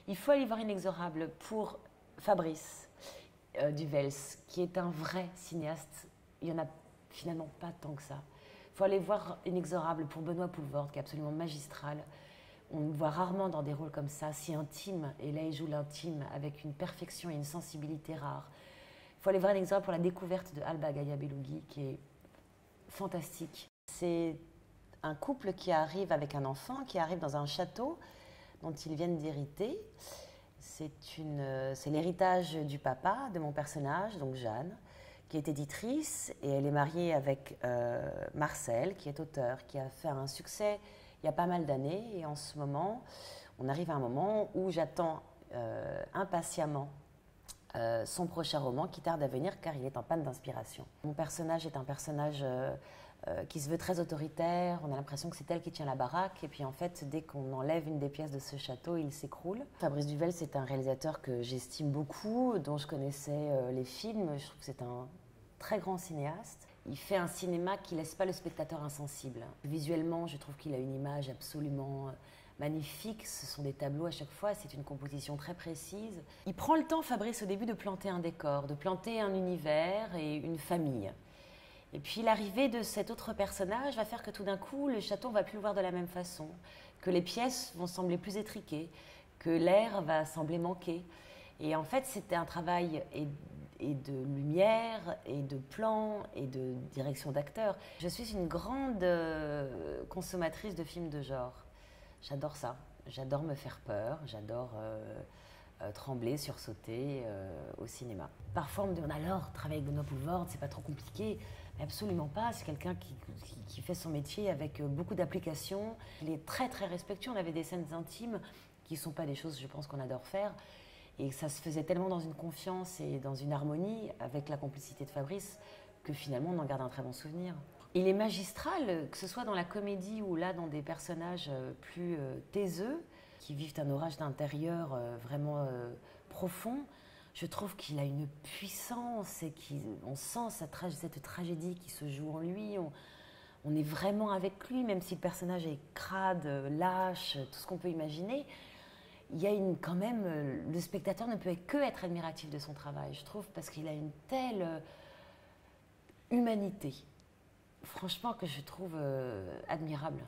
Il faut aller voir Inexorable pour Fabrice Duvels, qui est un vrai cinéaste. Il n'y en a finalement pas tant que ça. Il faut aller voir Inexorable pour Benoît Poelvoorde, qui est absolument magistral. On le voit rarement dans des rôles comme ça, si intimes. Et là, il joue l'intime avec une perfection et une sensibilité rare. Il faut aller voir Inexorable pour la découverte de Alba Gaia Belougui, qui est fantastique. C'est un couple qui arrive avec un enfant, qui arrive dans un château dont ils viennent d'hériter. C'est l'héritage du papa de mon personnage, donc Jeanne, qui est éditrice, et elle est mariée avec Marcel, qui est auteur, qui a fait un succès il y a pas mal d'années. Et en ce moment, on arrive à un moment où j'attends impatiemment son prochain roman qui tarde à venir car il est en panne d'inspiration. Mon personnage est un personnage qui se veut très autoritaire, on a l'impression que c'est elle qui tient la baraque et puis en fait dès qu'on enlève une des pièces de ce château, il s'écroule. Fabrice Duvels, c'est un réalisateur que j'estime beaucoup, dont je connaissais les films, je trouve que c'est un très grand cinéaste. Il fait un cinéma qui ne laisse pas le spectateur insensible. Visuellement, je trouve qu'il a une image absolument magnifique, ce sont des tableaux à chaque fois, c'est une composition très précise. Il prend le temps, Fabrice, au début, de planter un décor, de planter un univers et une famille. Et puis l'arrivée de cet autre personnage va faire que tout d'un coup, le château, on ne va plus le voir de la même façon, que les pièces vont sembler plus étriquées, que l'air va sembler manquer. Et en fait, c'était un travail et de lumière, et de plan, et de direction d'acteurs. Je suis une grande consommatrice de films de genre. J'adore ça. J'adore me faire peur, j'adore trembler, sursauter au cinéma. Parfois, on me dit, alors, travailler avec Benoît Poelvoorde, c'est pas trop compliqué. Mais absolument pas. C'est quelqu'un qui fait son métier avec beaucoup d'application. Il est très, très respectueux. On avait des scènes intimes qui ne sont pas des choses, je pense, qu'on adore faire. Et ça se faisait tellement dans une confiance et dans une harmonie avec la complicité de Fabrice que finalement, on en garde un très bon souvenir. Il est magistral, que ce soit dans la comédie ou là dans des personnages plus taiseux, qui vivent un orage d'intérieur vraiment profond. Je trouve qu'il a une puissance et on sent cette tragédie qui se joue en lui. On est vraiment avec lui, même si le personnage est crade, lâche, tout ce qu'on peut imaginer. Il y a quand même, le spectateur ne peut que être admiratif de son travail, je trouve, parce qu'il a une telle humanité. Franchement, que je trouve admirable.